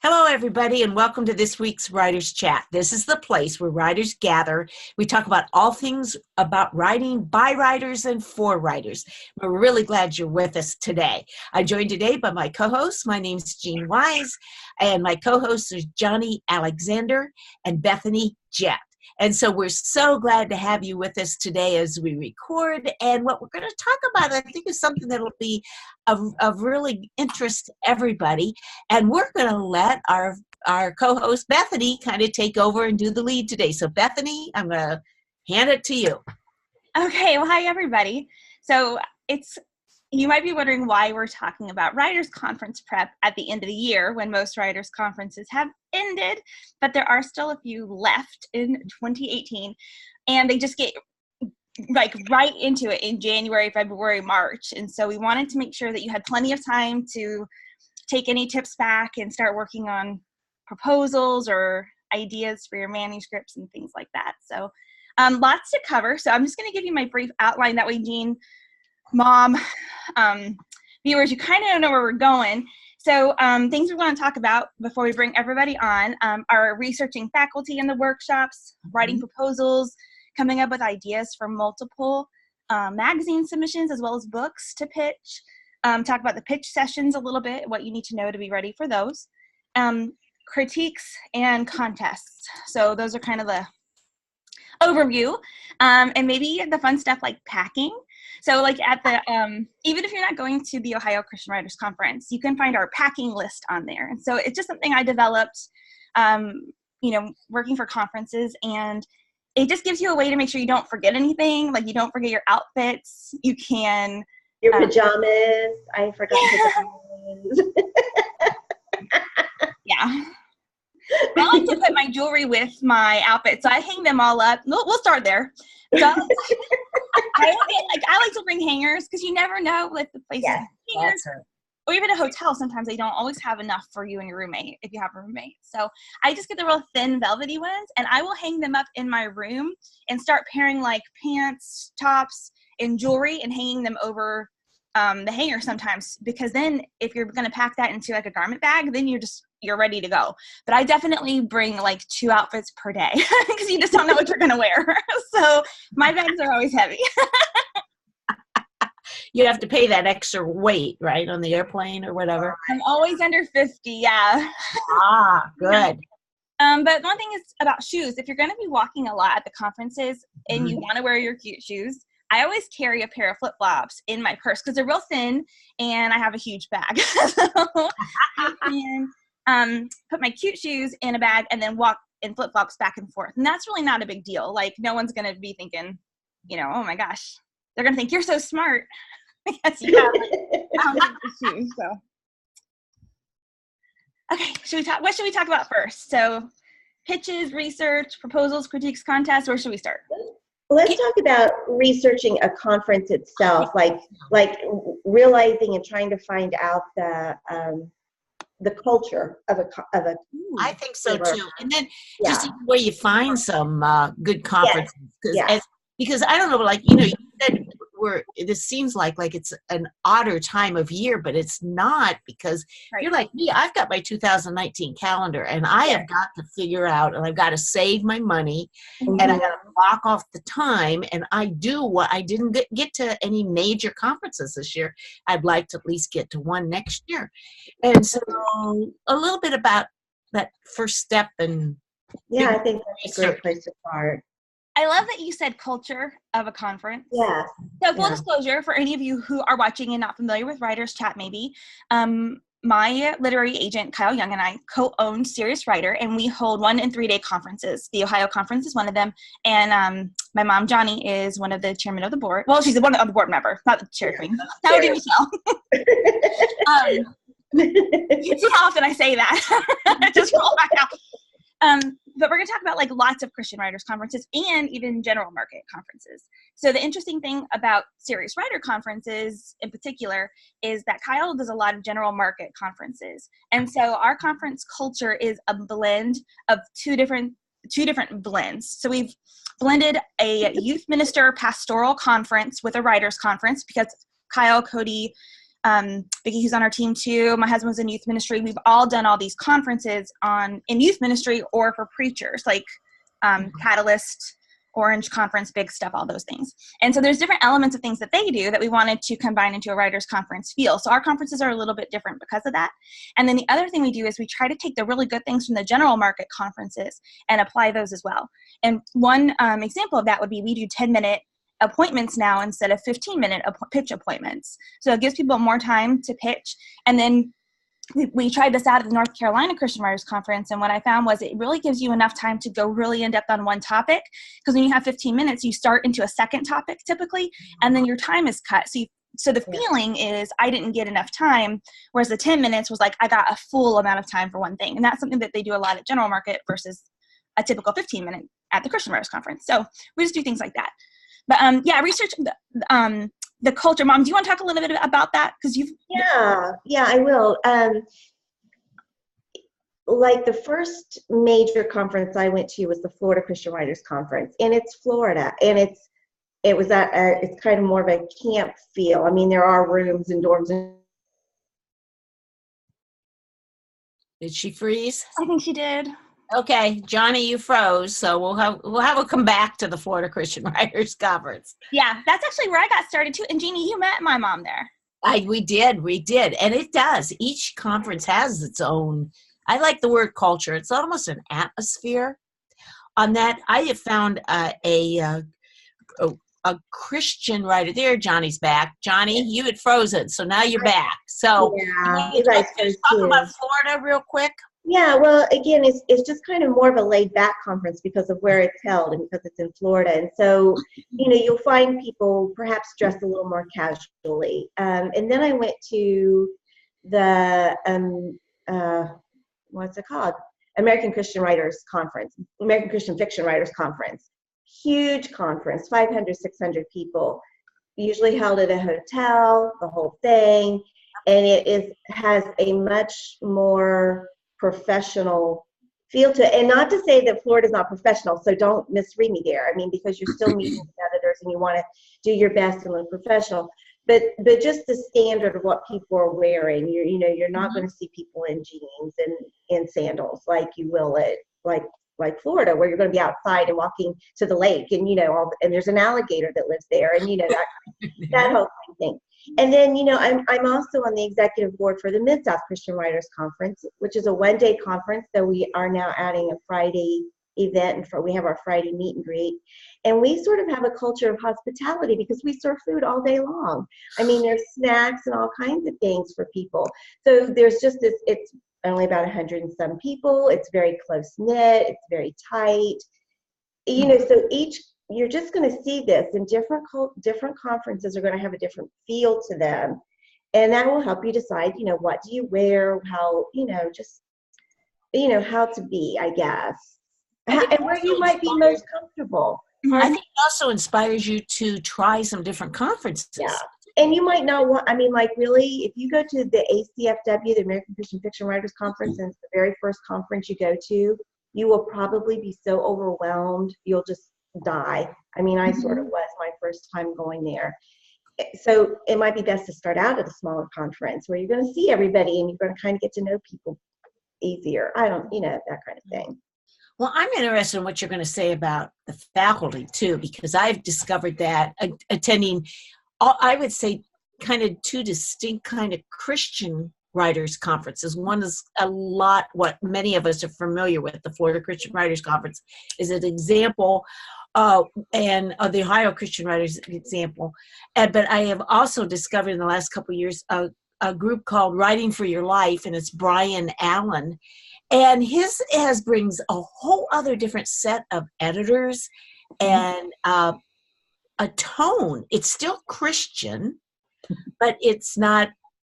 Hello, everybody, and welcome to this week's Writers Chat. This is the place where writers gather. We talk about all things about writing by writers and for writers. We're really glad you're with us today. I'm joined today by my co-hosts. My name's Jean Wise, and my co-hosts are Johnny Alexander and Bethany Jett. And so we're so glad to have you with us today as we record. And what we're going to talk about, I think, is something that'll be of really interest to everybody. And we're going to let our co-host Bethany kind of take over and do the lead today. So Bethany, I'm going to hand it to you. Okay, well, hi everybody. So you might be wondering why we're talking about Writers Conference prep at the end of the year when most Writers Conferences have ended, but there are still a few left in 2018, and they just get like right into it in January, February, March. And so we wanted to make sure that you had plenty of time to take any tips back and start working on proposals or ideas for your manuscripts and things like that. So lots to cover. So I'm just going to give you my brief outline. That way, Jean, Mom, viewers, you kind of know where we're going. So things we want to talk about before we bring everybody on are researching faculty in the workshops, writing proposals, coming up with ideas for multiple magazine submissions as well as books to pitch, talk about the pitch sessions a little bit, what you need to know to be ready for those, critiques and contests. So those are kind of the overview, and maybe the fun stuff like packing. So like at the, even if you're not going to the Ohio Christian Writers Conference, you can find our packing list on there. And so it's just something I developed, working for conferences, and it just gives you a way to make sure you don't forget anything. Like you don't forget your outfits. You can. Your pajamas. I forgot pajamas. Yeah. I like to put my jewelry with my outfit, so I hang them all up. We'll start there. So I like to bring hangers because you never know with the places. Yeah, hangers, or even a hotel, sometimes they don't always have enough for you and your roommate if you have a roommate. So I just get the real thin velvety ones, and I will hang them up in my room and start pairing like pants, tops, and jewelry and hanging them over the hanger sometimes, because then if you're going to pack that into like a garment bag, then you're ready to go. But I definitely bring like 2 outfits per day because you just don't know what you're going to wear. So my bags are always heavy. You have to pay that extra weight, right, on the airplane or whatever. I'm always under 50, yeah. Good. But one thing is about shoes. If you're going to be walking a lot at the conferences and you want to wear your cute shoes, I always carry a pair of flip-flops in my purse because they're real thin and I have a huge bag. So I can put my cute shoes in a bag and then walk in flip-flops back and forth. And that's really not a big deal. Like no one's going to be thinking, oh my gosh, they're going to think you're so smart. Yes, you have the shoes. So, okay, what should we talk about first? So pitches, research, proposals, critiques, contests. Where should we start? Let's talk about researching a conference itself, like realizing and trying to find out the culture of a. I think so too, and then just where you find some good conferences, because I don't know, like you said, this seems like it's an odder time of year, but it's not, because you're like me. I've got my 2019 calendar, and I have got to figure out, and I've got to save my money, and I got to block off the time, and I do what I didn't get to any major conferences this year. I'd like to at least get to one next year, and so a little bit about that first step. And I think that's a great place to start. I love that you said culture of a conference. Yeah. So full disclosure, for any of you who are watching and not familiar with Writers Chat maybe, my literary agent, Kyle Young, and I co-own Serious Writer, and we hold 1- and 3-day conferences. The Ohio Conference is one of them, and my mom, Johnny, is one of the chairmen of the board. Well, she's one of the board member, not the chair queen. That would be Michelle. You see how often I say that. Just roll back out. But we're going to talk about lots of Christian writers conferences and even general market conferences. So the interesting thing about Serious Writer conferences in particular is that Kyle does a lot of general market conferences. And so our conference culture is a blend of two different blends. So we've blended a youth minister pastoral conference with a writers conference because Kyle, Cody, Vicky, who's on our team too. My husband was in youth ministry. We've all done all these conferences in youth ministry or for preachers, like Catalyst, Orange Conference, Big Stuff, all those things. And so there's different elements of things that they do that we wanted to combine into a writer's conference feel. So our conferences are a little bit different because of that. And then the other thing we do is we try to take the really good things from the general market conferences and apply those as well. And one example of that would be we do 10-minute appointments now instead of 15-minute pitch appointments. So it gives people more time to pitch. And then we tried this out at the North Carolina Christian Writers Conference, and what I found was it really gives you enough time to go really in depth on one topic, because when you have 15 minutes, you start into a second topic typically, and then your time is cut. So the feeling is I didn't get enough time, whereas the 10 minutes was like I got a full amount of time for one thing, and that's something that they do a lot at General Market versus a typical 15-minute at the Christian Writers Conference. So we just do things like that. But research the culture. Mom, do you want to talk a little bit about that? Because Yeah, I will. Like the first major conference I went to was the Florida Christian Writers Conference, and it's Florida, and it's kind of more of a camp feel. I mean, there are rooms and dorms. Did she freeze? I think she did. Okay, Johnny, you froze, so we'll have a come back to the Florida Christian Writers Conference. Yeah, that's actually where I got started too. And Jeannie, you met my mom there. We did, and it does. Each conference has its own. I like the word culture. It's almost an atmosphere. On that, I have found a Christian writer. There, Johnny's back. Johnny, you had frozen, so now you're back. So, You guys guys talk about Florida real quick. Yeah, well, again, it's just kind of more of a laid-back conference because of where it's held and because it's in Florida. And so, you'll find people perhaps dressed a little more casually. And then I went to the, what's it called? American Christian Writers Conference, American Christian Fiction Writers Conference. Huge conference, 500, 600 people, usually held at a hotel, the whole thing. And it has a much more professional feel to it. And not to say that Florida is not professional, so don't misread me there. I mean, because you're still meeting with editors and you want to do your best and look professional. But just the standard of what people are wearing, you're not going to see people in jeans and sandals like you will at like Florida, where you're going to be outside and walking to the lake, and and there's an alligator that lives there, and that whole thing. And then I'm also on the executive board for the Mid-South Christian Writers Conference, which is a one-day conference. So we are now adding a Friday event, and we have our Friday meet and greet, and we sort of have a culture of hospitality because we serve food all day long. I mean, there's snacks and all kinds of things for people. So there's just this. It's only about 100 and some people. It's very close knit. It's very tight. So you're just going to see this, and different conferences are going to have a different feel to them, and that will help you decide, what do you wear, how, how to be, I guess, and where you might be most comfortable. I think it also inspires you to try some different conferences. Yeah. And you might not want, really, if you go to the ACFW, the American Christian Fiction Writers Conference, and it's the very first conference you go to, you will probably be so overwhelmed, you'll just die. I mean, I sort of was my first time going there. So it might be best to start out at a smaller conference where you're going to see everybody and you're going to kind of get to know people easier. That kind of thing. Well, I'm interested in what you're going to say about the faculty too, because I've discovered that attending, I would say, kind of two distinct kind of Christian writers conferences. One is a lot what many of us are familiar with. The Florida Christian Writers Conference is an example, and the Ohio Christian Writers example. But I have also discovered in the last couple of years a group called Writing for Your Life, and it's Brian Allen. And his brings a whole other different set of editors and a tone. It's still Christian, but it's not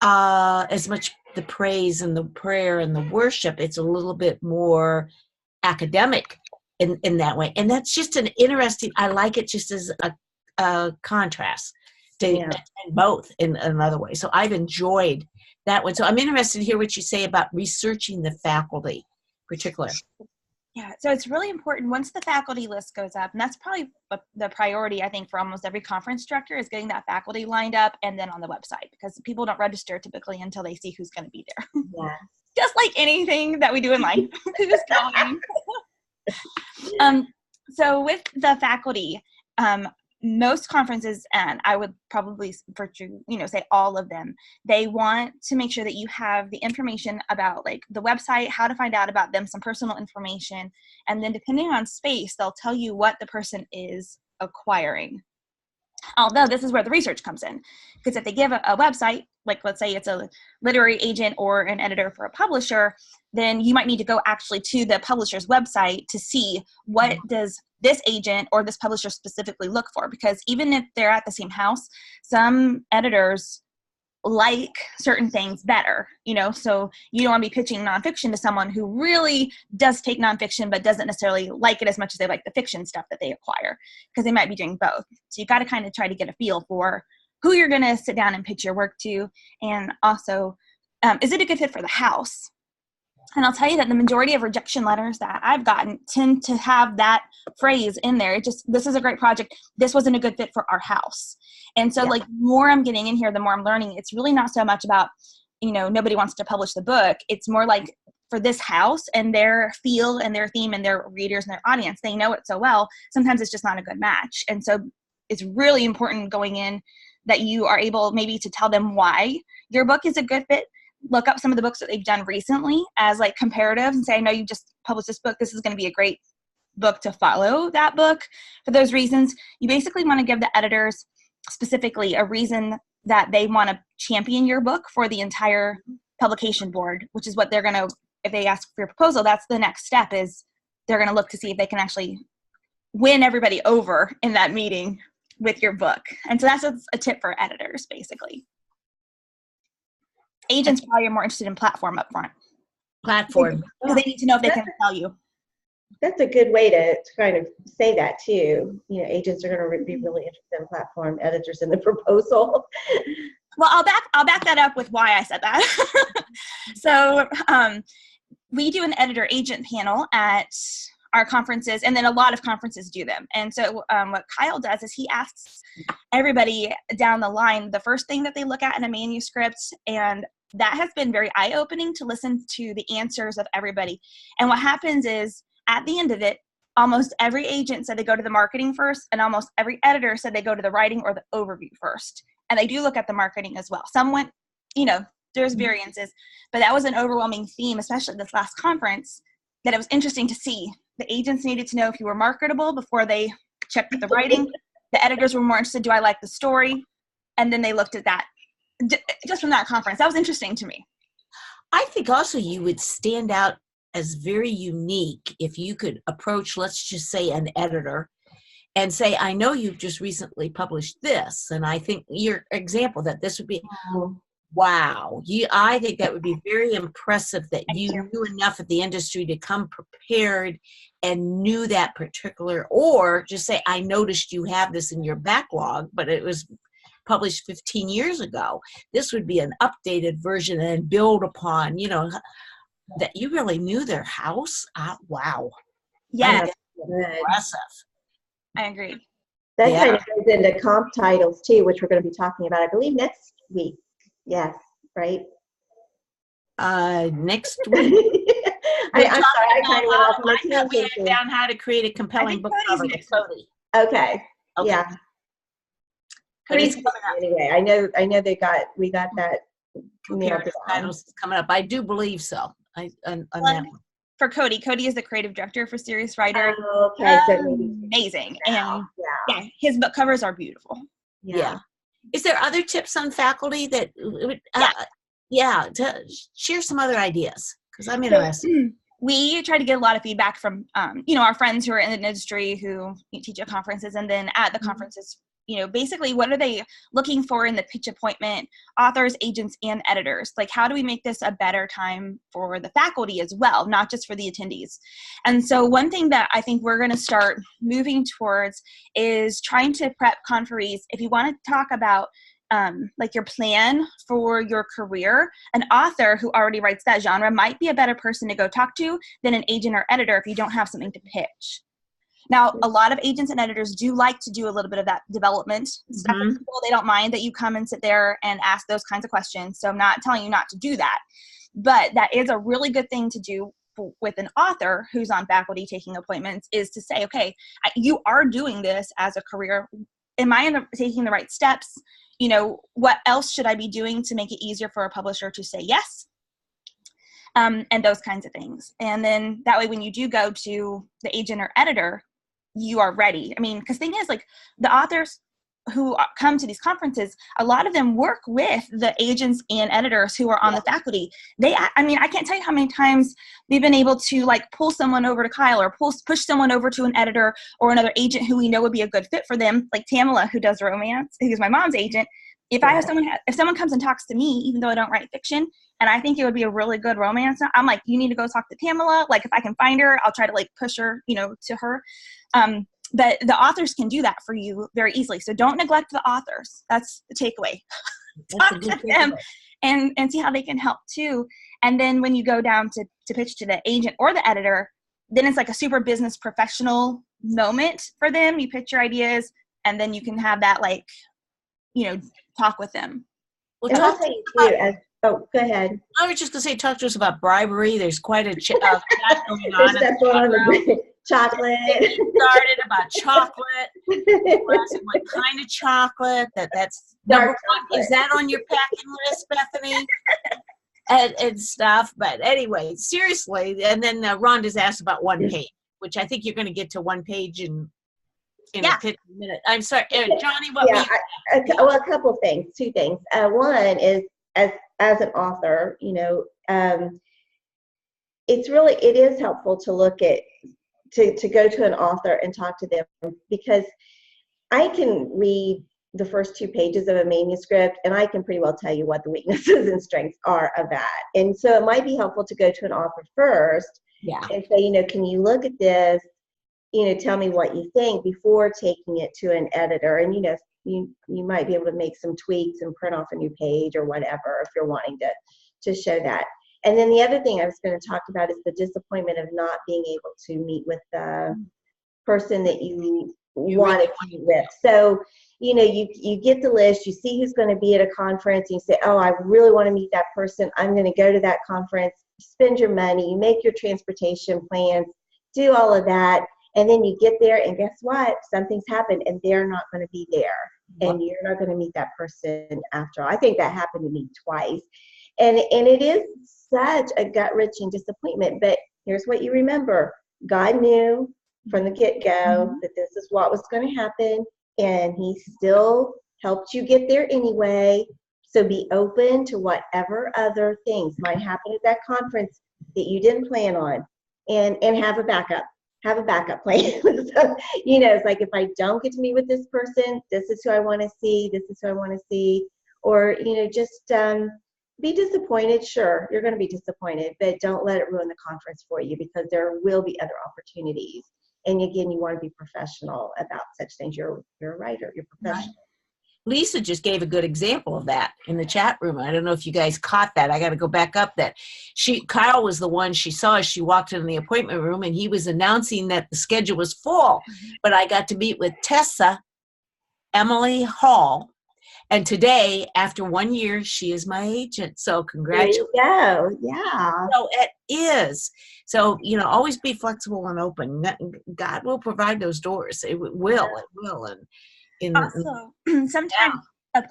as much the praise and the prayer and the worship. It's a little bit more academic in that way. And that's just an interesting, I like it just as a contrast to attend both in another way. So I've enjoyed that one. So I'm interested to hear what you say about researching the faculty, particularly. Yeah, so it's really important once the faculty list goes up, and that's probably the priority, I think, for almost every conference director is getting that faculty lined up and then on the website, because people don't register typically until they see who's going to be there. Yeah. Just like anything that we do in life, who's going. So with the faculty, most conferences, and I would probably say all of them, they want to make sure that you have the information about like the website, how to find out about them, some personal information, and then depending on space, they'll tell you what the person is acquiring. Although this is where the research comes in, because if they give a website, like let's say it's a literary agent or an editor for a publisher, then you might need to go actually to the publisher's website to see what does this agent or this publisher specifically look for. Because even if they're at the same house, some editors like certain things better, so you don't want to be pitching nonfiction to someone who really does take nonfiction but doesn't necessarily like it as much as they like the fiction stuff that they acquire, because they might be doing both. So you got to kind of try to get a feel for who you're going to sit down and pitch your work to, and also is it a good fit for the house? And I'll tell you that the majority of rejection letters that I've gotten tend to have that phrase in there. This is a great project. This wasn't a good fit for our house. And so like the more I'm getting in here, the more I'm learning. It's really not so much about, nobody wants to publish the book. It's more like for this house and their feel and their theme and their readers and their audience, they know it so well. Sometimes it's just not a good match. And so it's really important going in that you are able maybe to tell them why your book is a good fit. Look up some of the books that they've done recently as like comparatives and say, I know you just published this book. This is going to be a great book to follow that book for those reasons. You basically want to give the editors specifically a reason that they want to champion your book for the entire publication board, which is what they're going to, if they ask for your proposal, that's the next step, is they're going to look to see if they can actually win everybody over in that meeting with your book. And so that's a tip for editors, basically. Agents probably are more interested in platform up front. Platform. Because they need to know if they can tell you. That's a good way to kind of say that too. Agents are going to be really interested in platform, editors in the proposal. Well, I'll back that up with why I said that. So we do an editor agent panel at our conferences, and then a lot of conferences do them. And so what Kyle does is he asks everybody down the line the first thing that they look at in a manuscript, and that has been very eye-opening to listen to the answers of everybody. And what happens is at the end of it, almost every agent said they go to the marketing first, and almost every editor said they go to the writing or the overview first. And they do look at the marketing as well. Some went, there's variances, but that was an overwhelming theme, especially this last conference, that it was interesting to see. The agents needed to know if you were marketable before they checked the writing. The editors were more interested, do I like the story? And then they looked at that. Just from that conference. That was interesting to me. I think also you would stand out as very unique if you could approach, let's just say, an editor and say, I know you've just recently published this, and I think your example that this would be, wow. I think that would be very impressive that you knew enough of the industry to come prepared and knew that particular, or just say, I noticed you have this in your backlog, but it was published 15 years ago. This would be an updated version and build upon, that you really knew their house. Wow. Yeah. Impressive. I agree. That kind of goes into comp titles too, which we're going to be talking about, I believe, next week. Yes, right? Next week. I'm sorry, I kind of went off on a tangent. We down how to create a compelling book cover with Cody. Okay. Yeah. Cody's anyway, I know we got that. Comparative titles coming up. I do believe so. On that one. For Cody is the creative director for Serious Writer. Oh, okay, so maybe amazing, and his book covers are beautiful. Yeah. Is there other tips on faculty that? Share some other ideas, because I'm interested. We try to get a lot of feedback from our friends who are in the industry who teach at conferences, and then at the conferences. Basically what are they looking for in the pitch appointment, authors, agents, and editors? Like, how do we make this a better time for the faculty as well, not just for the attendees? And so one thing that I think we're going to start moving towards is trying to prep conferees. If you want to talk about like your plan for your career, an author who already writes that genre might be a better person to go talk to than an agent or editor if you don't have something to pitch. Now, a lot of agents and editors do like to do a little bit of that development stuff. They don't mind that you come and sit there and ask those kinds of questions. So I'm not telling you not to do that. But that is a really good thing to do with an author who's on faculty taking appointments, is to say, okay, you are doing this as a career. Am I taking the right steps? You know, what else should I be doing to make it easier for a publisher to say yes? And those kinds of things. And then that way, when you do go to the agent or editor, you are ready. I mean, because the thing is, like, the authors who come to these conferences, a lot of them work with the agents and editors who are on the faculty. I mean, I can't tell you how many times they've been able to, like, pull someone over to Kyle, or push someone over to an editor or another agent who we know would be a good fit for them, like Tamala, who does romance, who's my mom's agent. If someone comes and talks to me, even though I don't write fiction, and I think it would be a really good romance, I'm like, you need to go talk to Tamala. Like, if I can find her, I'll try to, like, push her, you know, to her. But the authors can do that for you very easily. So don't neglect the authors. That's the takeaway. Talk to them and see how they can help too. And then when you go down to pitch to the agent or the editor, then it's like a super business professional moment for them. You pitch your ideas, and then you can have that, like, you know, talk with them. Well, and I'll tell you too, go ahead. I was just going to say, talk to us about bribery. There's quite a chat going on. There's going on chocolate. It started about chocolate. What kind of chocolate? That's number one. Is that on your packing list, Bethany? and stuff. But anyway, seriously. And then Rhonda's asked about one page, which I think you're going to get to one page in a minute. I'm sorry, Johnny. What? Well, a couple things. Two things. One is, as an author, you know, it is helpful to look at. To go to an author and talk to them, because I can read the first 2 pages of a manuscript and I can pretty well tell you what the weaknesses and strengths are of that. And so it might be helpful to go to an author first and say, you know, can you look at this, you know, tell me what you think before taking it to an editor. And, you know, you might be able to make some tweaks and print off a new page or whatever if you're wanting to show that. And then the other thing I was going to talk about is the disappointment of not being able to meet with the person that you wanted to meet with. So, you know, you get the list, you see who's going to be at a conference, and you say, oh, I really want to meet that person. I'm going to go to that conference. Spend your money, you make your transportation plans, do all of that. And then you get there, and guess what? Something's happened, and they're not going to be there. And you're not going to meet that person after all. I think that happened to me twice. And it is such a gut-wrenching disappointment. But here's what you remember. God knew from the get-go that this is what was going to happen, and he still helped you get there anyway. So be open to whatever other things might happen at that conference that you didn't plan on, and have a backup. Have a backup plan. So, you know, it's like, if I don't get to meet with this person, this is who I want to see. This is who I want to see. Or, you know, just be disappointed. Sure, you're going to be disappointed, but don't let it ruin the conference for you, because there will be other opportunities. And again, you want to be professional about such things. You're a writer. You're professional. Right. Lisa just gave a good example of that in the chat room. I don't know if you guys caught that. I got to go back up that. Kyle was the one she saw as she walked in the appointment room, and he was announcing that the schedule was full. But I got to meet with Tessa Emily Hall, and today, after 1 year, she is my agent. So congratulations. There you go. Yeah. So it is. So, you know, always be flexible and open. God will provide those doors. It will. It will. And also, sometimes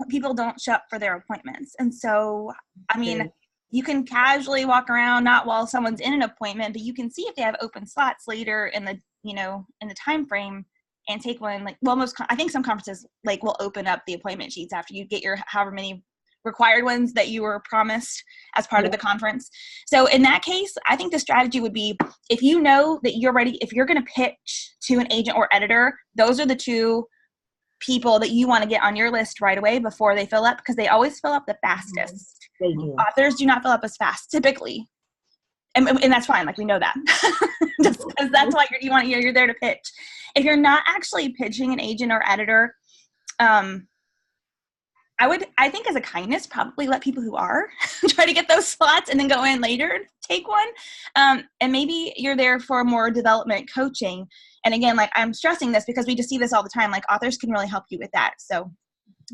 people don't show up for their appointments. And so, I mean, you can casually walk around, not while someone's in an appointment, but you can see if they have open slots later in the, you know, in the time frame, and take one. Like, well, I think some conferences like will open up the appointment sheets after you get your however many required ones that you were promised as part of the conference. So in that case, I think the strategy would be, if you know that you're ready, if you're going to pitch to an agent or editor, those are the two people that you want to get on your list right away before they fill up, because they always fill up the fastest. Authors do not fill up as fast typically, and that's fine. Like, we know that. Just because that's why you're there to pitch. If you're not actually pitching an agent or editor, I think as a kindness, probably let people who are try to get those slots and then go in later, take one. And maybe you're there for more development coaching. And again, like I'm stressing this because we just see this all the time, like authors can really help you with that. So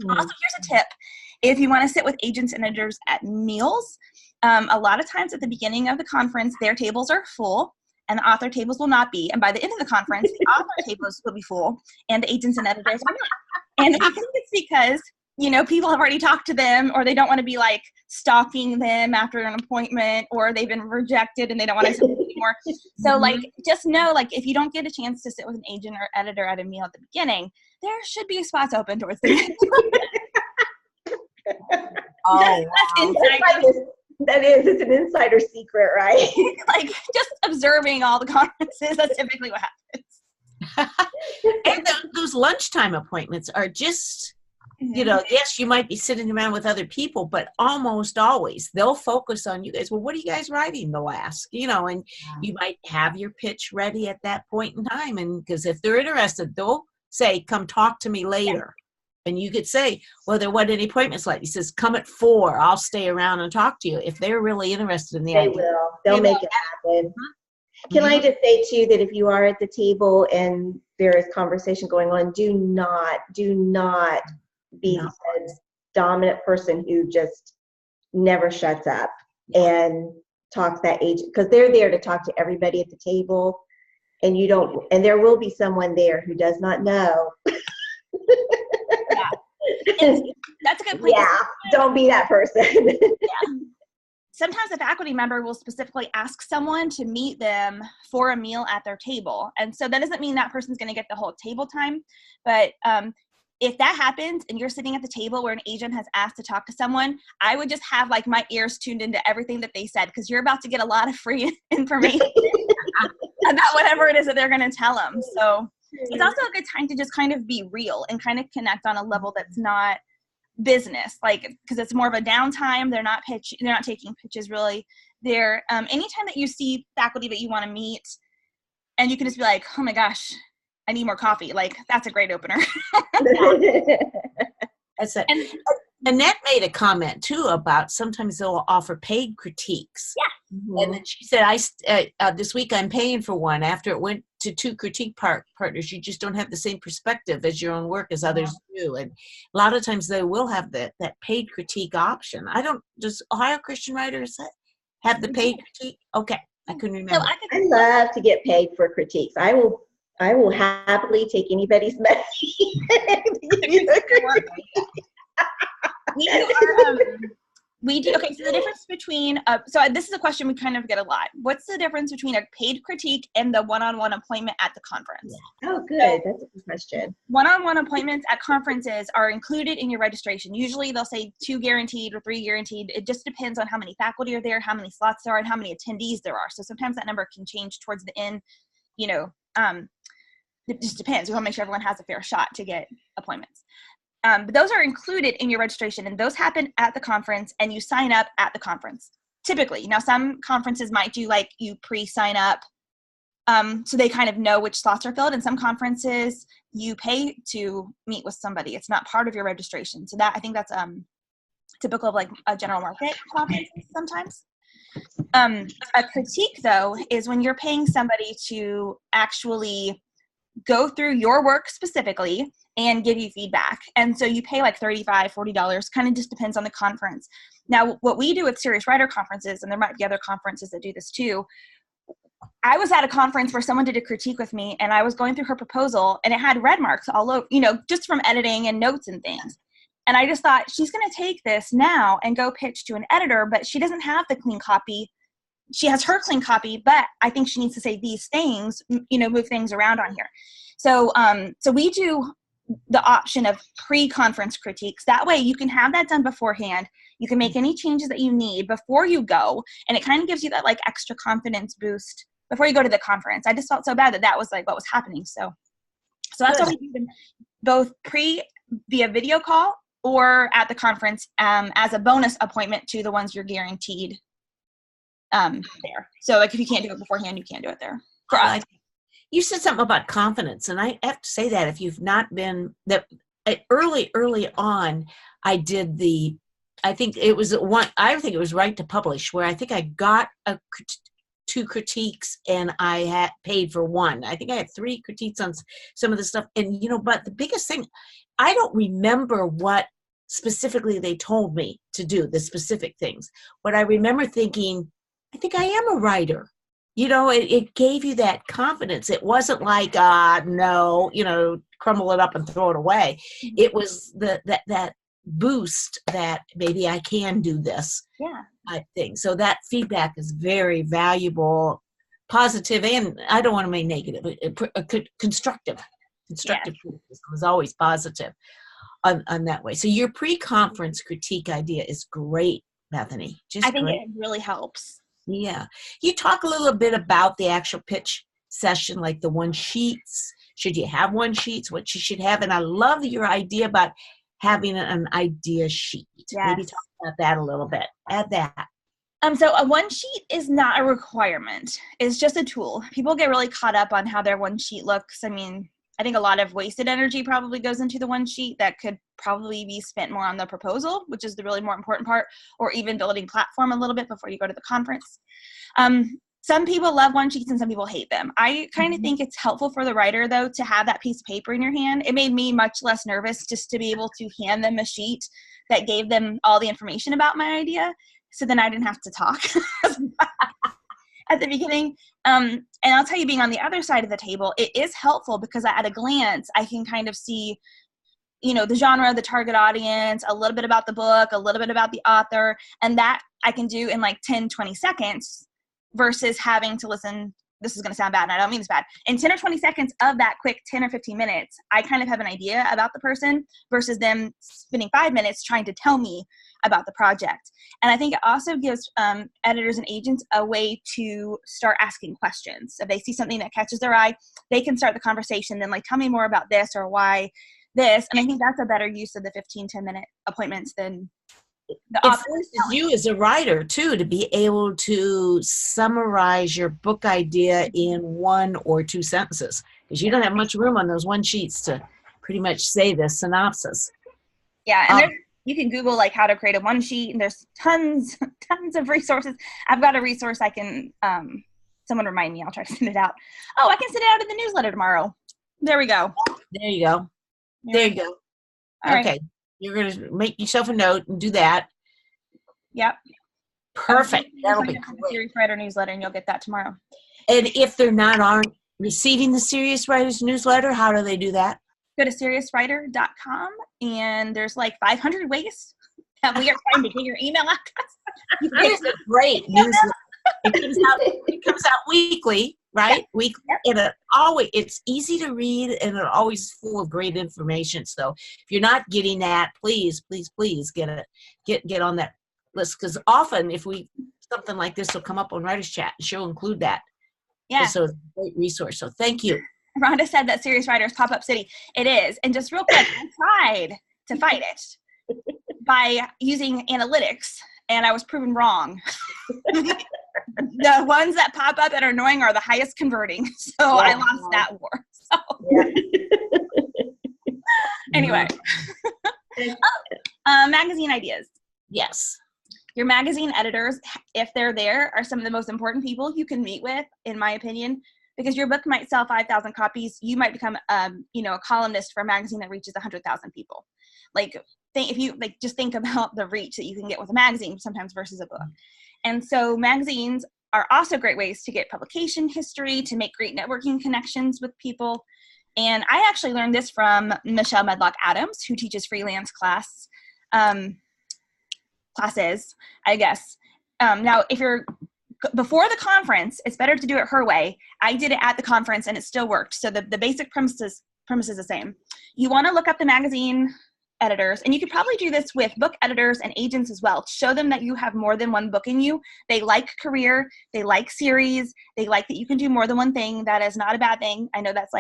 also here's a tip. If you want to sit with agents and editors at meals, a lot of times at the beginning of the conference, their tables are full and the author tables will not be. And by the end of the conference, the author tables will be full and the agents and editors are not. And I think it's because people have already talked to them, or they don't want to be like stalking them after an appointment, or they've been rejected and they don't want to sit anymore. So like, just know, like, if you don't get a chance to sit with an agent or editor at a meal at the beginning, there should be spots open towards the end. It's an insider secret, right? Like just observing all the conferences, that's typically what happens. And those lunchtime appointments are just, yes, you might be sitting around with other people, but almost always they'll focus on you guys. Well, what are you guys writing the last? And you might have your pitch ready at that point in time. And because if they're interested, they'll say, come talk to me later. And you could say, well, there wasn't any appointments left. He says, come at 4. I'll stay around and talk to you. If they're really interested in the idea. They will. They'll make it happen. Can I just say, too, that if you are at the table and there is conversation going on, do not be the dominant person who just never shuts up and talks that agent, because they're there to talk to everybody at the table, and there will be someone there who does not know. That's a good point. Yeah, don't be that person. Sometimes a faculty member will specifically ask someone to meet them for a meal at their table. And so that doesn't mean that person's going to get the whole table time. But if that happens and you're sitting at the table where an agent has asked to talk to someone, I would just have like my ears tuned into everything that they said, because you're about to get a lot of free information about whatever it is that they're going to tell them. So it's also a good time to just kind of be real and kind of connect on a level that's not business, like, because it's more of a downtime. They're not taking pitches really. They're anytime that you see faculty that you want to meet and you can just be like, oh my gosh, I need more coffee, like that's a great opener. That's it. And Annette made a comment too about sometimes they'll offer paid critiques. Yeah. And then she said, this week I'm paying for one. After it went to 2 critique partners, you just don't have the same perspective as your own work as others do. And a lot of times they will have that paid critique option. Does Ohio Christian Writers have the paid critique? Okay, I couldn't remember. I love to get paid for critiques. I will happily take anybody's money. We do. Okay, so the difference between, so this is a question we kind of get a lot. What's the difference between a paid critique and the one-on-one appointment at the conference? Oh, good. That's a good question. One-on-one appointments at conferences are included in your registration. Usually they'll say 2 guaranteed or 3 guaranteed. It just depends on how many faculty are there, how many slots there are, and how many attendees there are. So sometimes that number can change towards the end. It just depends. We want to make sure everyone has a fair shot to get appointments. But those are included in your registration, and those happen at the conference, and you sign up at the conference, typically. Now, some conferences might do like you pre-sign up, so they kind of know which slots are filled, and some conferences you pay to meet with somebody. It's not part of your registration. So I think that's typical of like a general market conference sometimes. A critique, though, is when you're paying somebody to actually go through your work specifically and give you feedback. And so you pay like $35, $40, kind of just depends on the conference. Now, what we do with Serious Writer conferences, and there might be other conferences that do this too, I was at a conference where someone did a critique with me, and I was going through her proposal, and it had red marks all over, just from editing and notes and things. And I just thought, she's going to take this now and go pitch to an editor, but she doesn't have the clean copy. She has her clean copy, but I think she needs to say these things, move things around on here. So we do the option of pre-conference critiques. That way you can have that done beforehand. You can make any changes that you need before you go. And it kind of gives you that like extra confidence boost before you go to the conference. I just felt so bad that was like what was happening. So that's why we do them both via video call or at the conference as a bonus appointment to the ones you're guaranteed there. So like if you can't do it beforehand, you can't do it there. For us. You said something about confidence, and I have to say that if you've not been that early on, I did I think it was Right to Publish, where I think I got two critiques and I had paid for one. I think I had 3 critiques on some of the stuff. And, but the biggest thing, I don't remember what specifically they told me to do, the specific things. But I remember thinking, I think I am a writer. It gave you that confidence. It wasn't like, no, crumble it up and throw it away. It was that boost that maybe I can do this. Yeah. I think so. That feedback is very valuable, positive, and I don't want to make negative. Constructive criticism is always positive on that way. So your pre-conference critique idea is great, Bethany. I think it really helps. Yeah. You talk a little bit about the actual pitch session, like the one sheets. Should you have one sheets? What you should have, and I love your idea about having an idea sheet. Yes. Maybe talk about that a little bit. Add that. So a one sheet is not a requirement. It's just a tool. People get really caught up on how their one sheet looks. I mean, I think a lot of wasted energy probably goes into the one sheet that could probably be spent more on the proposal, which is the really more important part, or even building platform a little bit before you go to the conference. Some people love one sheets and some people hate them. I kind of think it's helpful for the writer, though, to have that piece of paper in your hand. It made me much less nervous just to be able to hand them a sheet that gave them all the information about my idea. So then I didn't have to talk at the beginning. And I'll tell you, being on the other side of the table, it is helpful because at a glance, I can kind of see, the genre, the target audience, a little bit about the book, a little bit about the author, and that I can do in like 10, 20 seconds versus having to listen. This is going to sound bad, and I don't mean this bad. In 10 or 20 seconds of that quick 10 or 15 minutes, I kind of have an idea about the person versus them spending 5 minutes trying to tell me about the project. And I think it also gives editors and agents a way to start asking questions. If they see something that catches their eye, they can start the conversation, then tell me more about this or why this. And I think that's a better use of the 15, 10-minute appointments than the it forces you as a writer too to be able to summarize your book idea in 1 or 2 sentences, because you don't have much room on those one sheets to pretty much say the synopsis. Yeah, and you can Google how to create a one sheet, and there's tons of resources. I've got a resource I can someone remind me, I'll try to send it out. Oh, I can send it out in the newsletter tomorrow. There we go. There you go. All okay. Right. You're going to make yourself a note and do that. Yep. Perfect. That'll be great. Serious Writer newsletter, and you'll get that tomorrow. And if they're aren't receiving the Serious Writers newsletter, how do they do that? Go to seriouswriter.com, and there's 500 ways that we are trying to get your email address. It's a great newsletter. It comes out weekly, right? Yep. Weekly. Yep. And it's easy to read, and it's always full of great information. So if you're not getting that, please get on that list, because often if something like this will come up on Writers Chat, and she'll include that. Yeah. So it's a great resource. So thank you. Rhonda said that Serious Writers pop-up city. It is. And just real quick, I tried to fight it by using analytics, and I was proven wrong. The ones that pop up that are annoying are the highest converting. So I lost that war. So. Yeah. Anyway. Magazine ideas. Yes. Your magazine editors, if they're there, are some of the most important people you can meet with, in my opinion, because your book might sell 5,000 copies. You might become, a columnist for a magazine that reaches 100,000 people. If you just think about the reach that you can get with a magazine sometimes versus a book. And so magazines are also great ways to get publication history, to make great networking connections with people. And I actually learned this from Michelle Medlock Adams, who teaches freelance classes, I guess. Now, if you're before the conference, it's better to do it her way. I did it at the conference, and it still worked. So the basic premise is the same. You want to look up the magazine editors, and you could probably do this with book editors and agents as well. Show them that you have more than one book in you. They like career, they like series, they like that you can do more than one thing. That is not a bad thing. I know that's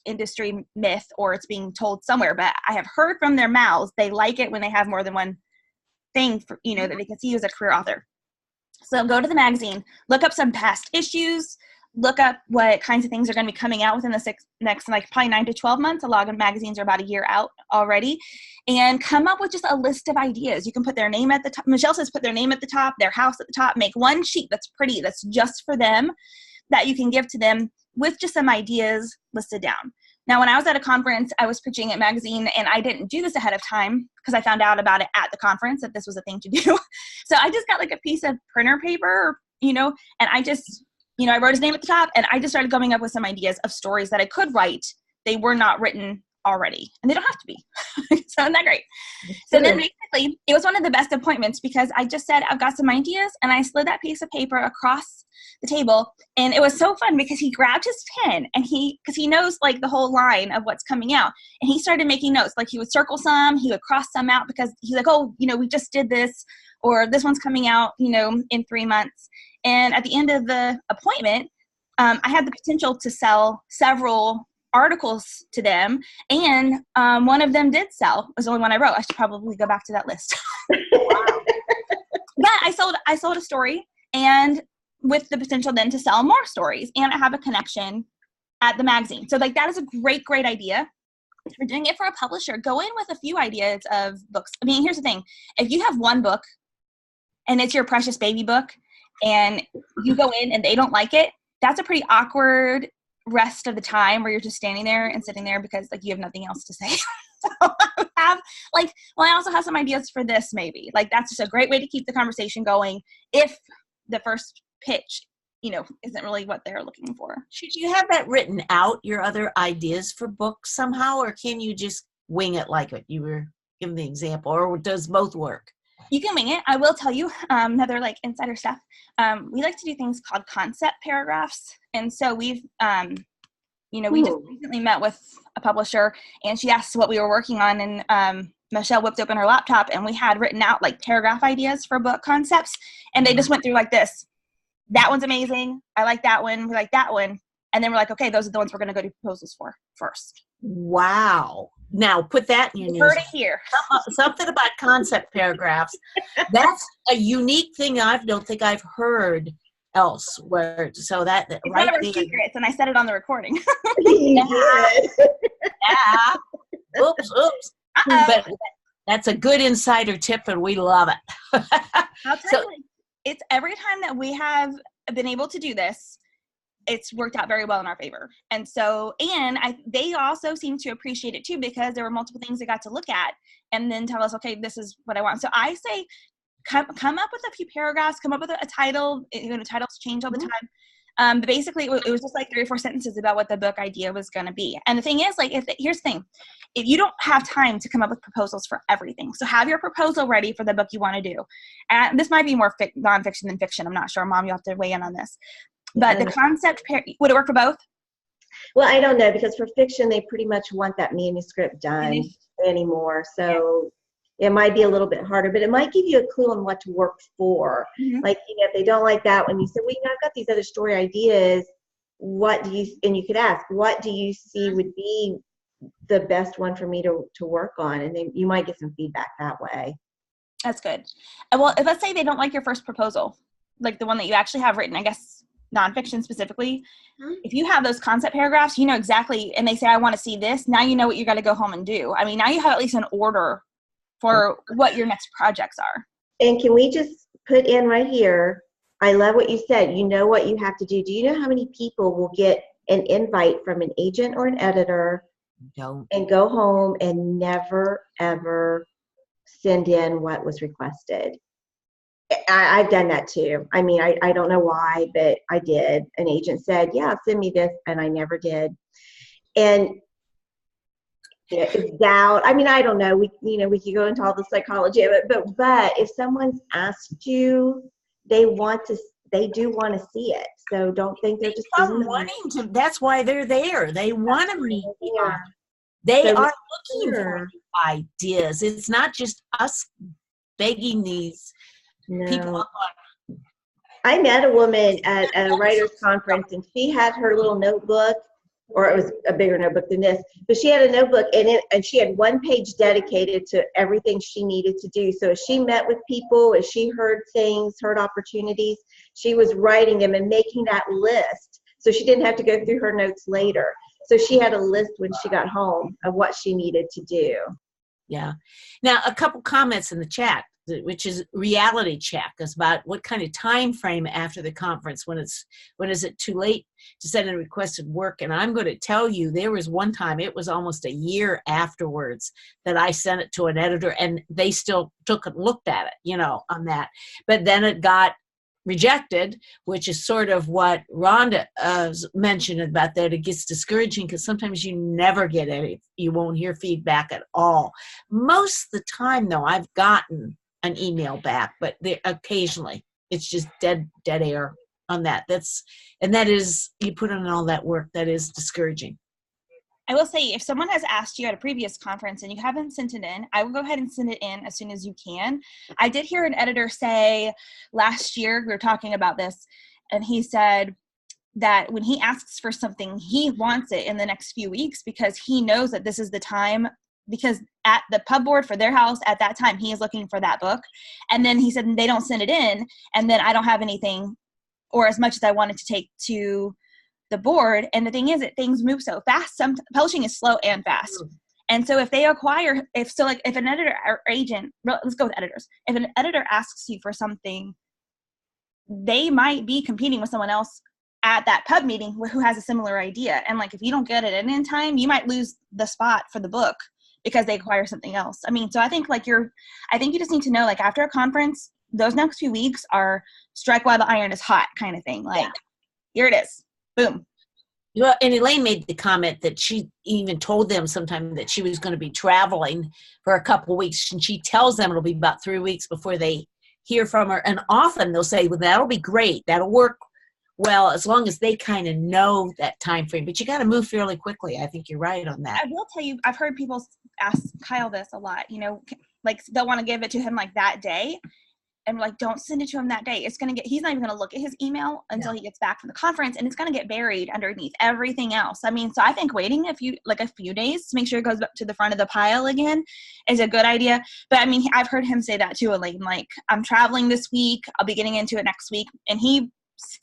industry myth, or it's being told somewhere, but I have heard from their mouths they like it when they have more than one thing for, that they can see you as a career author. So go to the magazine, look up some past issues, look up what kinds of things are going to be coming out within the next like probably 9 to 12 months. A lot of magazines are about a year out already, and come up with just a list of ideas. You can put their name at the top. Michelle says put their name at the top, their house at the top, make one sheet that's pretty, that's just for them, that you can give to them with just some ideas listed down. Now, when I was at a conference, I was pitching a magazine, and I didn't do this ahead of time because I found out about it at the conference that this was a thing to do. So I just got like a piece of printer paper, and I just, I wrote his name at the top, and I just started coming up with some ideas of stories that I could write. They were not written already, and they don't have to be. So isn't that great? So then basically, it was one of the best appointments because I just said, I've got some ideas, and I slid that piece of paper across the table, and it was so fun because he grabbed his pen, and because he knows like the whole line of what's coming out, and he started making notes. Like he would circle some, he would cross some out because he's like, oh, we just did this, or this one's coming out, in 3 months. And at the end of the appointment, I had the potential to sell several articles to them, and one of them did sell. It was the only one I wrote. I should probably go back to that list. But I sold a story, and with the potential then to sell more stories, and I have a connection at the magazine. So like that is a great idea. If you're doing it for a publisher, go in with a few ideas of books. I mean, here's the thing. If you have one book and it's your precious baby book, and you go in and they don't like it, that's a pretty awkward rest of the time where you're just standing there and sitting there because like you have nothing else to say. So I also have some ideas for this maybe. Like that's just a great way to keep the conversation going if the first pitch, isn't really what they're looking for. Should you have that written out, your other ideas for books somehow, or can you just wing it like what you were giving the example, or does both work? You can wing it. I will tell you another like insider stuff. We like to do things called concept paragraphs. And so we've, we just recently met with a publisher, and she asked what we were working on, and Michelle whipped open her laptop, and we had written out like paragraph ideas for book concepts, and they just went through like this. That one's amazing. I like that one. We like that one. And then we're like, okay, those are the ones we're going to go do proposals for first. Wow. Now put that in your news. Heard it here. Something about concept paragraphs. That's a unique thing I don't think I've heard elsewhere. So that it's right one of our there. secrets, and I said it on the recording. Yeah. Oops. But that's a good insider tip, and we love it. I'll tell you, it's every time that we have been able to do this, it's worked out very well in our favor. And so, they also seem to appreciate it too, because there were multiple things they got to look at and then tell us, okay, this is what I want. So I say, come up with a few paragraphs, come up with a title. Titles change all the time. But basically it was just like 3 or 4 sentences about what the book idea was going to be. And the thing is, like, here's the thing, if you don't have time to come up with proposals for everything, so have your proposal ready for the book you want to do. And this might be more nonfiction than fiction. I'm not sure. Mom, you'll have to weigh in on this. But the concept, would it work for both? Well, I don't know, because for fiction, they pretty much want that manuscript done anymore. So it might be a little bit harder, but it might give you a clue on what to work for. Like, if they don't like that one, you say, well, I've got these other story ideas. And you could ask, what do you see would be the best one for me to work on? And then you might get some feedback that way. That's good. Well, if let's say they don't like your first proposal, like the one that you actually have written, I guess, nonfiction specifically, if you have those concept paragraphs, you know exactly, and they say, I want to see this, now you know what you got to go home and do. I mean, now you have at least an order for what your next projects are. And can we just put in right here, I love what you said, you know what you have to do. Do you know how many people will get an invite from an agent or an editor and go home and never, ever send in what was requested? I've done that too. I mean, I don't know why, but I did. An agent said, yeah, send me this, and I never did. And it's doubt. I mean, I don't know. We could go into all the psychology of it, but if someone's asked you, they do want to see it. So don't think they're just wanting to. That's why they're there. They want to meet you. They are looking for ideas. It's not just us begging these people up on. I met a woman at a writer's conference, and she had her little notebook, or it was a bigger notebook than this, but she had a notebook and she had one page dedicated to everything she needed to do. So as she met with people, as she heard things, heard opportunities, she was writing them and making that list So she didn't have to go through her notes later. So she had a list when she got home of what she needed to do. Yeah. Now, a couple comments in the chat, which is reality check, is about what kind of time frame after the conference, when is it too late to send in requested work? And I'm going to tell you, there was one time, it was almost a year afterwards, that I sent it to an editor and they still took and looked at it, on that. But then it got rejected, which is sort of what Rhonda mentioned about that. It gets discouraging because sometimes you never get any, you won't hear feedback at all. Most of the time, though, I've gotten an email back, but occasionally it's just dead air on that. That is, you put in all that work, that is discouraging. I will say, if someone has asked you at a previous conference and you haven't sent it in, I will go ahead and send it in as soon as you can. I did hear an editor say last year, we were talking about this, and he said that when he asks for something, he wants it in the next few weeks because he knows that this is the time, because at the pub board for their house at that time, he is looking for that book. And then he said, they don't send it in, and then I don't have anything or as much as I wanted to take to the board. And the thing is that things move so fast. Some publishing is slow and fast. And so if they acquire, if an editor or agent, let's go with editors. If an editor asks you for something, they might be competing with someone else at that pub meeting who has a similar idea. And if you don't get it in time, you might lose the spot for the book because they acquire something else. I mean, so I think I think you just need to know, after a conference, those next few weeks are strike while the iron is hot kind of thing. Here it is. Boom. Well, and Elaine made the comment that she even told them sometime that she was going to be traveling for a couple of weeks, and she tells them it'll be about 3 weeks before they hear from her. And often they'll say, well, that'll be great. That'll work well, as long as they kind of know that time frame. But you got to move fairly quickly. I think you're right on that. I will tell you, I've heard people ask Kyle this a lot, they'll want to give it to him that day. And don't send it to him that day. He's not even going to look at his email until he gets back from the conference, and it's going to get buried underneath everything else. I mean, so I think waiting a few days to make sure it goes up to the front of the pile again is a good idea. But I mean, I've heard him say that too, Elaine, I'm traveling this week, I'll be getting into it next week. And he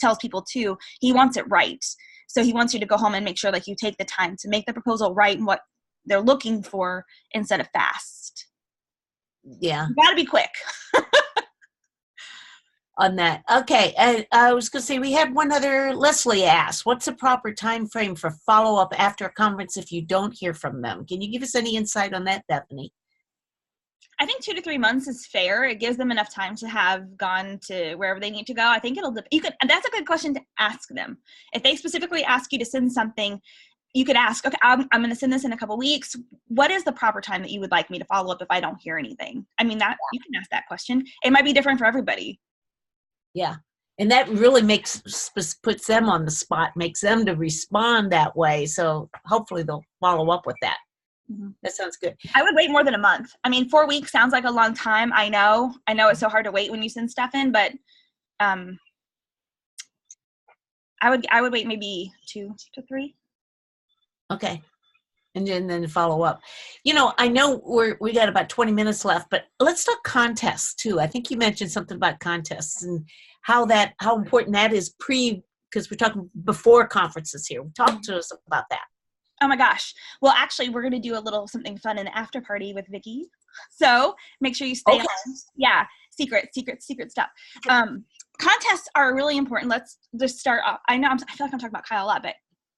tells people too, he wants it right. So he wants you to go home and make sure you take the time to make the proposal right and what they're looking for instead of fast. Yeah. You got to be quick. On that. Okay. I was going to say, we had one other. Leslie asked, what's the proper time frame for follow-up after a conference if you don't hear from them? Can you give us any insight on that, Bethany? I think 2 to 3 months is fair. It gives them enough time to have gone to wherever they need to go. I think that's a good question to ask them. If they specifically ask you to send something, you could ask, okay, I'm going to send this in a couple weeks. What is the proper time that you would like me to follow up if I don't hear anything? I mean, you can ask that question. It might be different for everybody. Yeah. And that really puts them on the spot, makes them to respond that way. So hopefully they'll follow up with that. Mm-hmm. That sounds good. I would wait more than a month. I mean, 4 weeks sounds like a long time. I know it's so hard to wait when you send stuff in, but I would wait maybe 2 to 3. Okay. And then follow up. I know we got about 20 minutes left, but let's talk contests too. I think you mentioned something about contests and how important that is because we're talking before conferences here. Talk to us about that. Oh my gosh. Well, actually, we're going to do a little something fun in the after party with Vicki. So make sure you stay on. Yeah. Secret stuff. Contests are really important. Let's just start off. I feel like I'm talking about Kyle a lot, but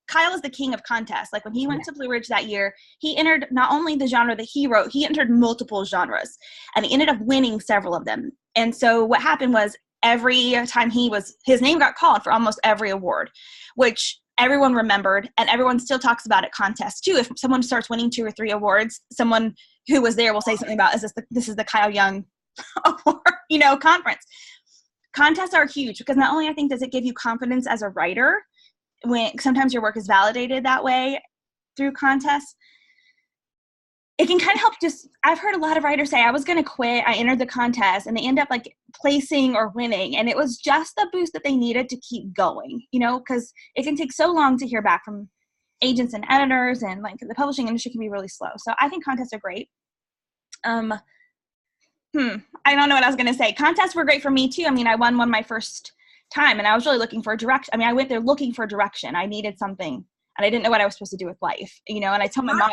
Kyle is the king of contests. When he went to Blue Ridge that year, he entered not only the genre that he wrote, he entered multiple genres, and he ended up winning several of them. And so what happened was every time his name got called for almost every award, which everyone remembered, and everyone still talks about at contests too. If someone starts winning 2 or 3 awards, someone who was there will say something about, this is the Kyle Young award, conference. Contests are huge because not only I think does it give you confidence as a writer, when sometimes your work is validated that way through contests, it can kind of help. I've heard a lot of writers say, I was going to quit, I entered the contest, and they end up placing or winning, and it was just the boost that they needed to keep going, because it can take so long to hear back from agents and editors, and the publishing industry can be really slow. So I think contests are great. I don't know what I was going to say. Contests were great for me too. I mean, I won one my first time, and I was really looking for a direction. I mean, I went there looking for direction. I needed something, and I didn't know what I was supposed to do with life, you know, and I told my mom.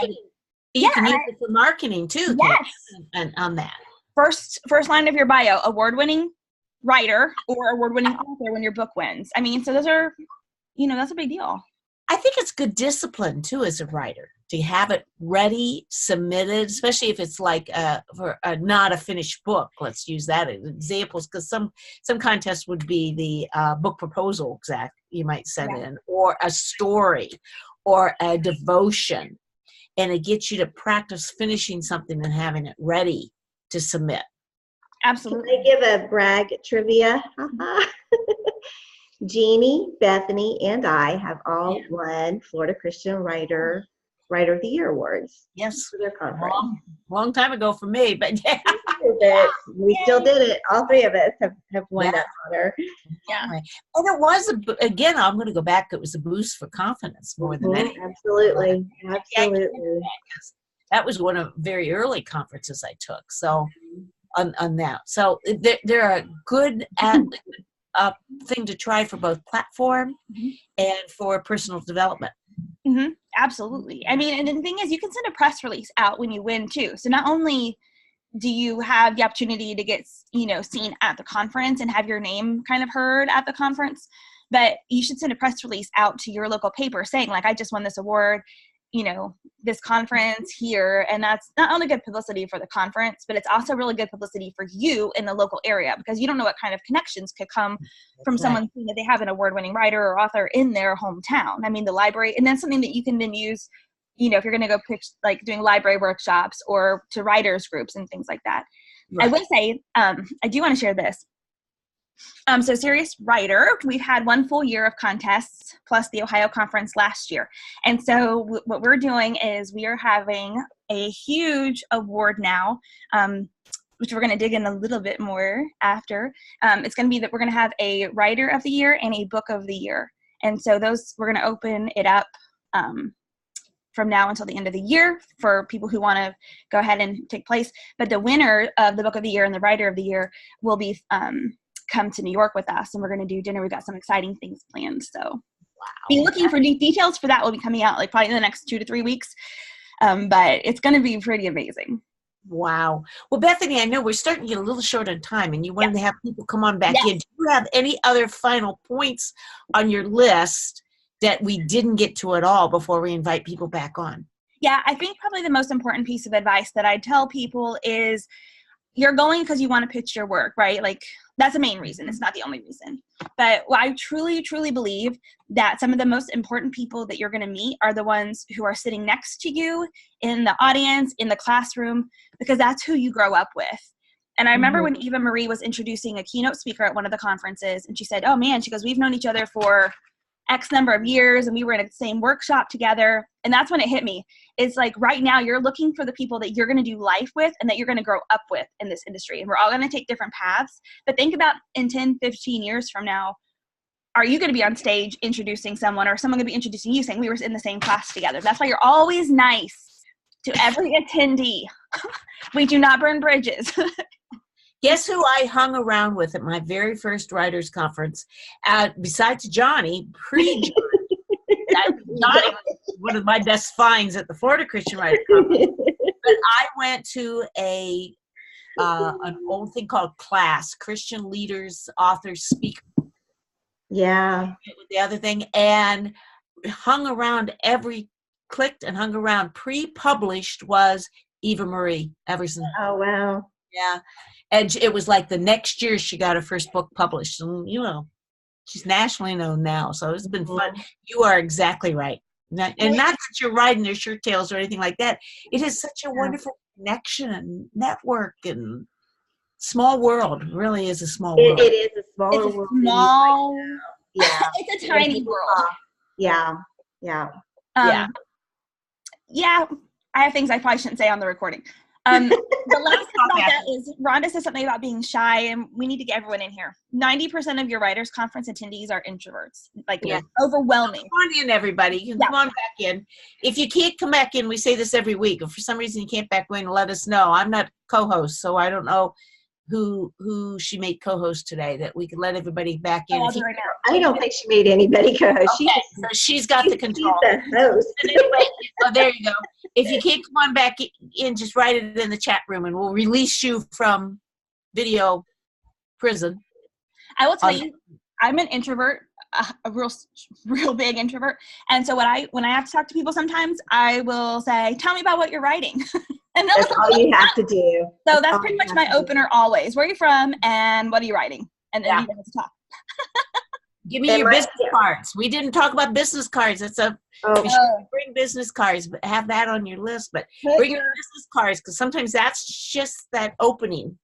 You can use it for marketing too. Yes. And on that. First line of your bio, award-winning writer or award-winning author when your book wins. I mean, so those are, you know, that's a big deal. I think it's good discipline too as a writer to have it ready, submitted, especially if it's like not a finished book. Let's use that as examples, because some contests would be the book proposal you might send in, or a story, or a devotion, and it gets you to practice finishing something and having it ready to submit. Absolutely. Can I give a brag trivia? Jeannie, Bethany, and I have all won Florida Christian Writer of the Year awards. Yes, for their conference. Long time ago for me, but yeah. We still did it. All three of us have won that honor. Yeah. And it was, again, I'm going to go back, it was a boost for confidence more than anything. Absolutely. That was one of very early conferences I took. So on that. So they're a good thing to try for both platform and for personal development. Mm-hmm. Absolutely. I mean, and the thing is, you can send a press release out when you win too. So not only do you have the opportunity to get, you know, seen at the conference and have your name kind of heard at the conference, but you should send a press release out to your local paper saying, like, I just won this award, you know, this conference here. And that's not only good publicity for the conference, but it's also really good publicity for you in the local area, because you don't know what kind of connections could come from someone seeing that they have an award-winning writer or author in their hometown. I mean, the library, and that's something that you can then use, you know, if you're going to go pitch, like doing library workshops or to writers groups and things like that. Right. I would say, I do want to share this. So Serious Writer, we've had one full year of contests plus the Ohio conference last year. And so what we're doing is we are having a huge award now, which we're going to dig in a little bit more after. It's going to be that we're going to have a Writer of the Year and a Book of the Year. And so those, we're going to open it up from now until the end of the year for people who want to go ahead and take place. But the winner of the Book of the Year and the Writer of the Year will be come to New York with us, and we're going to do dinner. We've got some exciting things planned. So be looking for details for that. Will be coming out like probably in the next 2 to 3 weeks. But it's going to be pretty amazing. Wow. Well, Bethany, I know we're starting to get a little short on time, and you wanted to have people come on back in. Do you have any other final points on your list that we didn't get to at all before we invite people back on? Yeah, I think probably the most important piece of advice that I tell people is you're going because you want to pitch your work, right? Like, that's the main reason. It's not the only reason. But I truly, truly believe that some of the most important people that you're going to meet are the ones who are sitting next to you in the audience, in the classroom, because that's who you grow up with. And I remember when Eva Marie was introducing a keynote speaker at one of the conferences, and she said, oh man, she goes, we've known each other for X number of years, and we were in the same workshop together. And that's when it hit me. It's like right now you're looking for the people that you're going to do life with and that you're going to grow up with in this industry. And we're all going to take different paths. But think about in 10, 15 years from now, are you going to be on stage introducing someone, or someone going to be introducing you saying we were in the same class together? That's why you're always nice to every attendee. We do not burn bridges. Guess who I hung around with at my very first writers conference? Besides Johnny, Johnny was one of my best finds at the Florida Christian Writers Conference. But I went to an old thing called CLASS, Christian Leaders, Authors, Speakers. Yeah. The other thing, and hung around clicked and hung around. Pre-published was Eva Marie Everson. Oh, wow. Yeah. And it was like the next year she got her first book published. And, you know, she's nationally known now. So it's been fun. You are exactly right. And not that you're riding their shirt tails or anything like that. It is such a wonderful connection and network and small world. It really is a small world. It is a smaller world. Yeah. It's a tiny world. Yeah. Yeah, I have things I probably shouldn't say on the recording. The last thing about that is Rhonda said something about being shy, and we need to get everyone in here. 90% of your writers conference attendees are introverts, like overwhelming. Come on in, everybody. You can come on back in. If you can't come back in, we say this every week. If for some reason you can't back in, let us know. I'm not co-host, so I don't know who she made co-host today, that we could let everybody back in. I'll do it right now. I don't think she made anybody co-host. Okay, so she's got the control. She's the host. Anyway, oh, there you go. If you can't come on back in, just write it in the chat room, and we'll release you from video prison. I will tell you, I'm an introvert, a real big introvert. And so when I have to talk to people sometimes, I will say, tell me about what you're writing. And That's all you have to do. So that's pretty much my opener always. Where are you from and what are you writing? And then you have to talk. Give me your business cards. We didn't talk about business cards. We should bring business cards, but have that on your list. But bring your business cards, because sometimes that's just that opening.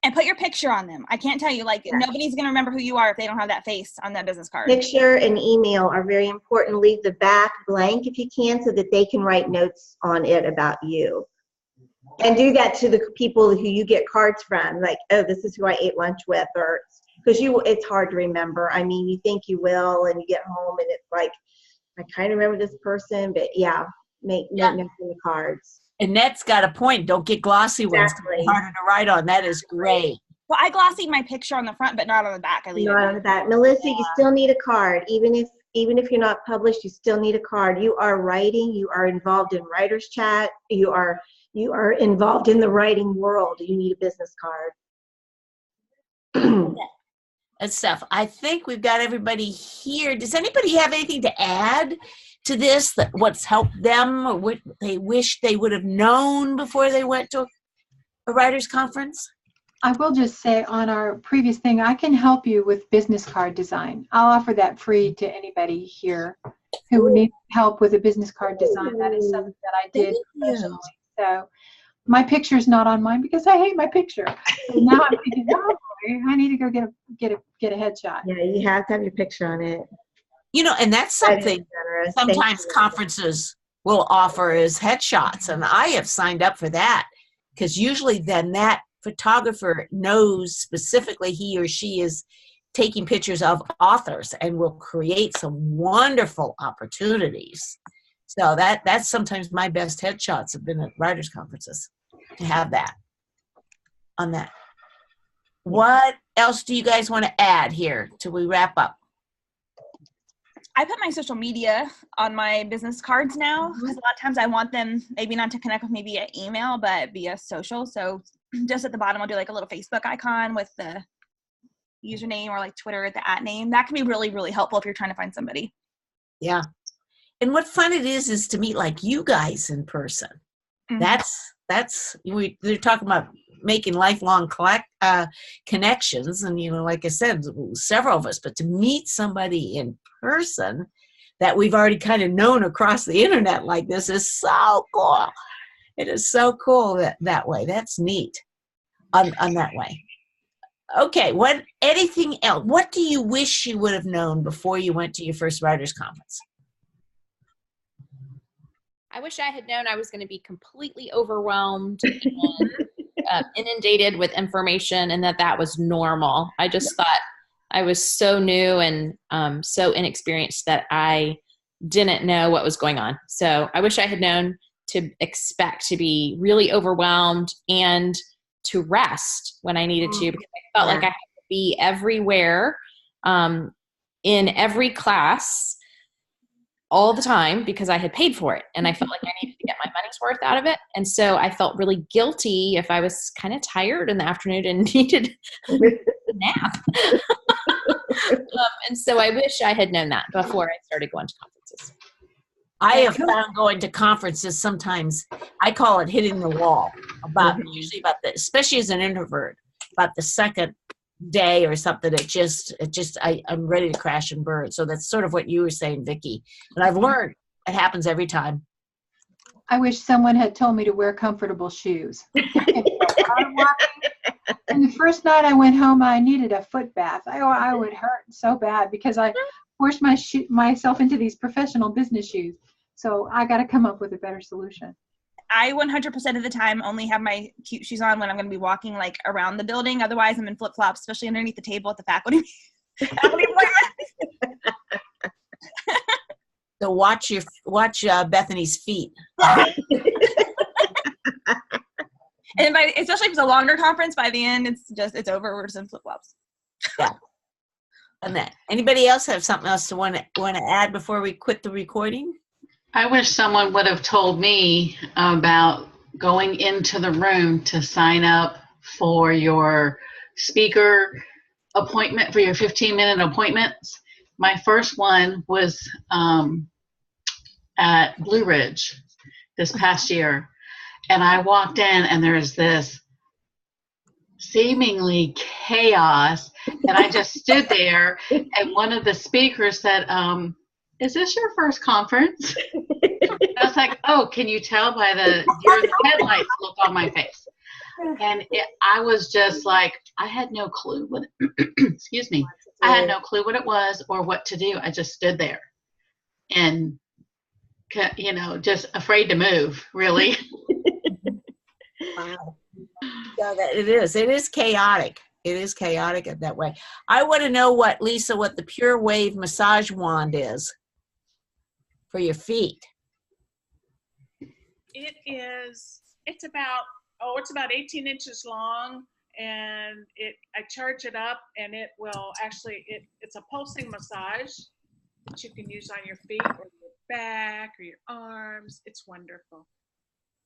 And put your picture on them. I can't tell you, nobody's going to remember who you are if they don't have that face on that business card. Picture and email are very important. Leave the back blank if you can, so that they can write notes on it about you. And do that to the people who you get cards from, like, oh, this is who I ate lunch with, or because it's hard to remember. I mean, you think you will, and you get home, and it's like, I kind of remember this person, but make notes in the cards. Annette's got a point. Don't get glossy ones. It's harder to write on. That is great. Well, I glossy my picture on the front, but not on the back. I leave not on the back. Melissa, you still need a card. Even if you're not published, you still need a card. You are writing. You are involved in writer's chat. You are involved in the writing world. You need a business card. And stuff. I think we've got everybody here. Does anybody have anything to add to this, that what's helped them, or what they wish they would have known before they went to a writer's conference? I will just say, on our previous thing, I can help you with business card design. I'll offer that free to anybody here who needs help with a business card design. That is something that I did professionally. So my picture's not on mine because I hate my picture. So now I'm thinking, oh boy, I need to go get a headshot. Yeah, you have to have your picture on it. And that's something sometimes conferences will offer as headshots, and I have signed up for that, because usually then that photographer knows specifically he or she is taking pictures of authors and will create some wonderful opportunities. So that's sometimes my best headshots have been at writers' conferences, to have that on that. What else do you guys want to add here till we wrap up? I put my social media on my business cards now, because a lot of times I want them maybe not to connect with me via email, but via social. So just at the bottom, I'll do like a little Facebook icon with the username, or like Twitter, the @name. That can be really, really helpful if you're trying to find somebody. Yeah. And what fun it is to meet like you guys in person. Mm-hmm. They're talking about making lifelong connections, and like I said, several of us, but to meet somebody in person that we've already kind of known across the internet like this is so cool. It is so cool that way. That's neat on that way. Okay, anything else? What do you wish you would have known before you went to your first writers' conference? I wish I had known I was going to be completely overwhelmed and inundated with information, and that was normal. I just thought I was so new and so inexperienced that I didn't know what was going on. So I wish I had known to expect to be really overwhelmed and to rest when I needed to, because I felt like I had to be everywhere, in every class all the time, because I had paid for it, and I felt like I needed to get my money's worth out of it. And so I felt really guilty if I was kind of tired in the afternoon and needed a nap. And so I wish I had known that before I started going to conferences. I have found going to conferences sometimes, I call it hitting the wall, usually especially as an introvert, about the second day or something, I'm ready to crash and burn. So that's sort of what you were saying, Vicki. And I've learned it happens every time. I wish someone had told me to wear comfortable shoes. And the first night I went home, I needed a foot bath. I would hurt so bad because I forced myself into these professional business shoes. So I got to come up with a better solution. I 100% of the time only have my cute shoes on when I'm going to be walking like around the building. Otherwise, I'm in flip-flops, especially underneath the table at the faculty appointment. So watch Bethany's feet. And especially if it's a longer conference, by the end, it's over. We're just in flip-flops. Yeah. And that. Anybody else have something else to want to add before we quit the recording? I wish someone would have told me about going into the room to sign up for your speaker appointment, for your 15-minute appointments. My first one was at Blue Ridge this past year. And I walked in and there's this seemingly chaos. And I just stood there and one of the speakers said, is this your first conference? I was like, oh, can you tell by the deer in the headlights look on my face? And I was just like, I had no clue what, excuse me, I had no clue what it was or what to do. I just stood there and, you know, just afraid to move, really. Wow. Yeah, it is chaotic. It is chaotic in that way. I want to know what the Pure Wave massage wand is for your feet. It's about 18 inches long, and I charge it up and it will actually, it's a pulsing massage that you can use on your feet or your back or your arms. It's wonderful.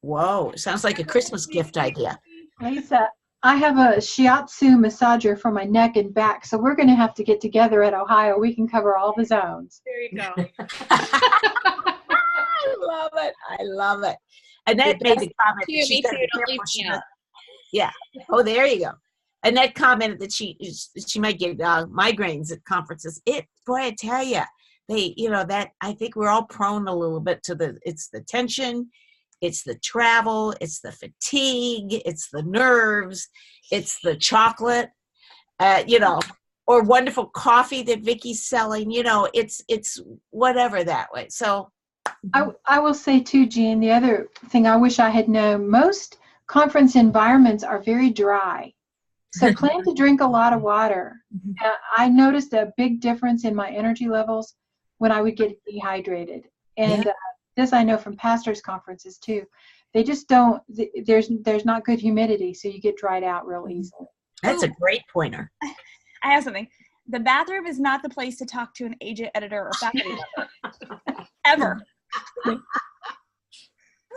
Whoa, sounds like a Christmas gift idea. Lisa, I have a shiatsu massager for my neck and back, so we're going to have to get together at Ohio. We can cover all the zones. There you go. I love it. Annette made the comment. Me too. Don't leave me out. Yeah. Oh, there you go. Annette commented that she might get migraines at conferences. Boy, I tell you, that I think we're all prone a little bit to it's the tension, it's the travel, it's the fatigue, it's the nerves, it's the chocolate, or wonderful coffee that Vicky's selling. It's whatever that way. So I will say too, Jean, the other thing I wish I had known, most conference environments are very dry. So plan to drink a lot of water. I noticed a big difference in my energy levels when I would get dehydrated. And this I know from pastors' conferences too. They just don't, there's not good humidity, so you get dried out real easily. That's a great pointer. I have something. The bathroom is not the place to talk to an agent, editor, or faculty member. Ever.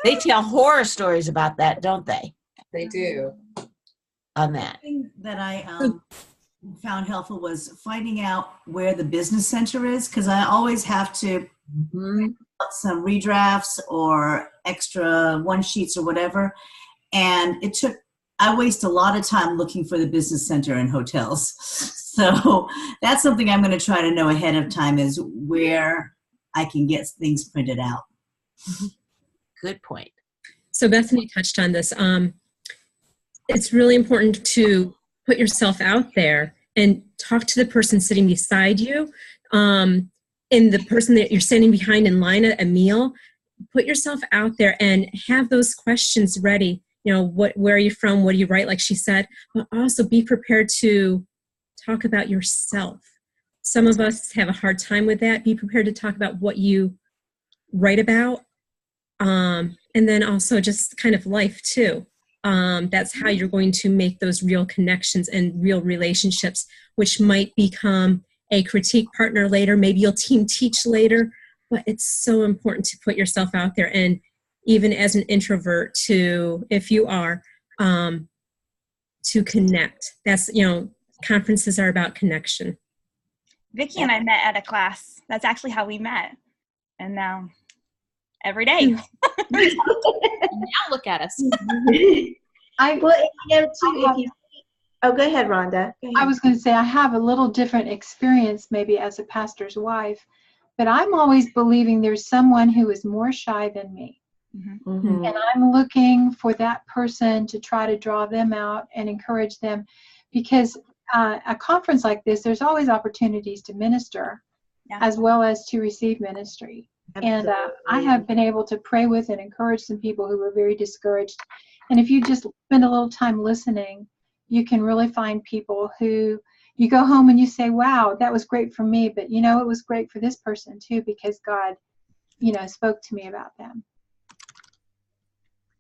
They tell horror stories about that, don't they? They do. On that. Thing that I found helpful was finding out where the business center is, because I always have to some redrafts or extra one sheets or whatever, and I waste a lot of time looking for the business center in hotels. So that's something I'm going to try to know ahead of time, is where I can get things printed out. Good point. So Bethany touched on this. It's really important to put yourself out there and talk to the person sitting beside you, and the person that you're standing behind in line at a meal. Put yourself out there and have those questions ready. Where are you from? What do you write? Like she said, but also be prepared to talk about yourself. Some of us have a hard time with that. Be prepared to talk about what you write about. And then also just kind of life too. That's how you're going to make those real connections and real relationships, which might become a critique partner later. Maybe you'll team teach later, but it's so important to put yourself out there. And even as an introvert if you are, to connect. That's, conferences are about connection. Vicki and I met at a class. That's actually how we met. And now every day. Now look at us. Go ahead, Rhonda. Go ahead. I was going to say I have a little different experience maybe as a pastor's wife, but I'm always believing there's someone who is more shy than me. Mm-hmm. And I'm looking for that person to try to draw them out and encourage them, because a conference like this, there's always opportunities to minister as well as to receive ministry. Absolutely. And I have been able to pray with and encourage some people who were very discouraged. And if you just spend a little time listening, you can really find people who you go home and you say, wow, that was great for me, but it was great for this person too, because God, spoke to me about them.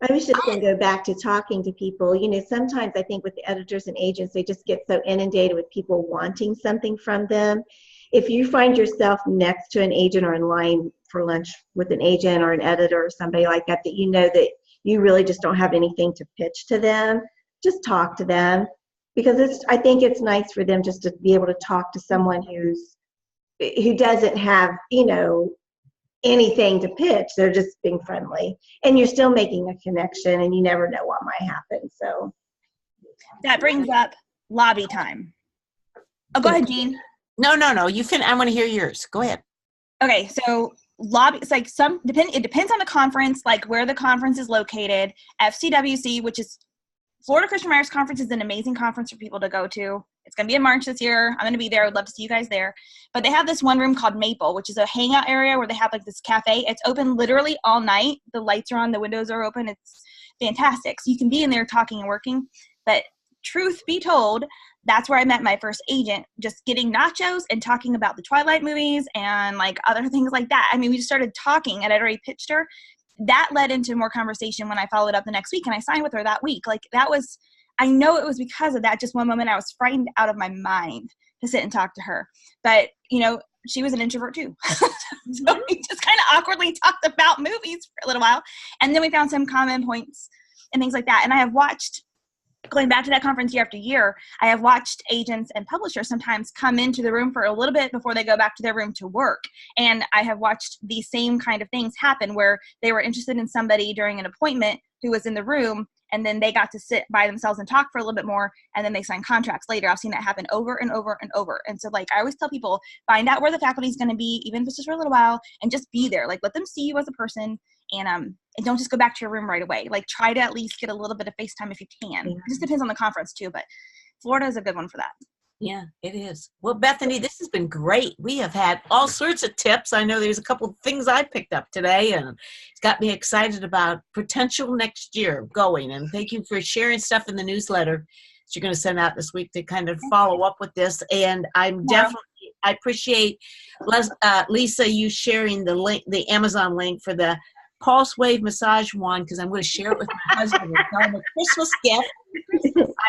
I was just going to go back to talking to people. You know, sometimes I think with the editors and agents, they just get so inundated with people wanting something from them. If you find yourself next to an agent or in line for lunch with an agent or an editor or somebody like that, that you know that you really just don't have anything to pitch to them, just talk to them. Because I think it's nice for them just to be able to talk to someone who doesn't have, you know, anything to pitch. They're just being friendly, and you're still making a connection, and you never know what might happen. So that brings up lobby time. Oh, go ahead, Jean. No. You I want to hear yours. Go ahead. Okay, so lobby, it's like it depends on the conference, like where the conference is located. FCWC, which is Florida Christian Writers Conference, is an amazing conference for people to go to. It's going to be in March this year. I'm going to be there. I would love to see you guys there. But they have this one room called Maple, which is a hangout area where they have like this cafe. It's open literally all night. The lights are on. The windows are open. It's fantastic. So you can be in there talking and working. But truth be told, that's where I met my first agent, just getting nachos and talking about the Twilight movies and like other things like that. I mean, we just started talking, and I'd already pitched her. That led into more conversation when I followed up the next week, and I signed with her that week. Like that was, I know it was because of that. Just one moment I was frightened out of my mind to sit and talk to her. But, you know, she was an introvert too. So we just kind of awkwardly talked about movies for a little while. And then we found some common points and things like that. And I have watched, going back to that conference year after year, I have watched agents and publishers sometimes come into the room for a little bit before they go back to their room to work. And I have watched these same kind of things happen where they were interested in somebody during an appointment who was in the room, and then they got to sit by themselves and talk for a little bit more, and then they sign contracts later. I've seen that happen over and over and over. And so, like, I always tell people, find out where the faculty is going to be, even if it's just for a little while, and just be there. Like, let them see you as a person, and don't just go back to your room right away. Like, try to at least get a little bit of FaceTime if you can. It just depends on the conference too, but Florida is a good one for that. Yeah, it is. Well, Bethany, this has been great. We have had all sorts of tips. I know there's a couple of things I picked up today, and it's got me excited about potential next year going. And thank you for sharing stuff in the newsletter that you're going to send out this week to kind of follow up with this. And I'm definitely, I appreciate Lisa, you sharing the link, the Amazon link for the Pulse Wave massage wand, because I'm going to share it with my husband and tell him a Christmas gift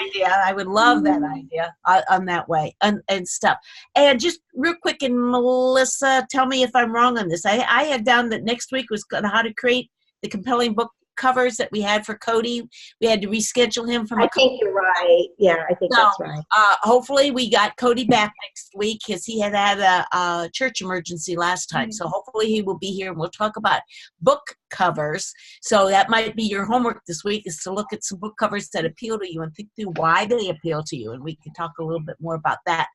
idea. I would love that idea on that way and stuff. And just real quick, and Melissa, tell me if I'm wrong on this. I had down that next week was how to create the compelling book covers that we had for Cody. We had to reschedule him from. I think you're right. Yeah, I think that's right. Hopefully we got Cody back next week, because he had a church emergency last time. So hopefully he will be here, and we'll talk about book covers. So that might be your homework this week, is to look at some book covers that appeal to you and think through why they appeal to you. And we can talk a little bit more about that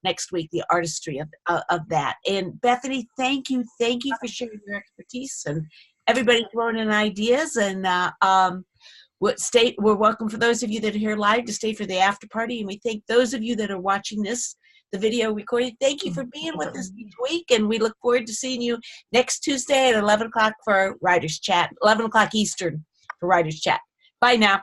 next week, the artistry of that. And Bethany, thank you for sharing your expertise, and everybody throwing in ideas. And we're welcome for those of you that are here live to stay for the after party. And we thank those of you that are watching this, the video recording. Thank you for being with us each week. And we look forward to seeing you next Tuesday at 11 o'clock for Writers Chat, 11 o'clock Eastern for Writers Chat. Bye now.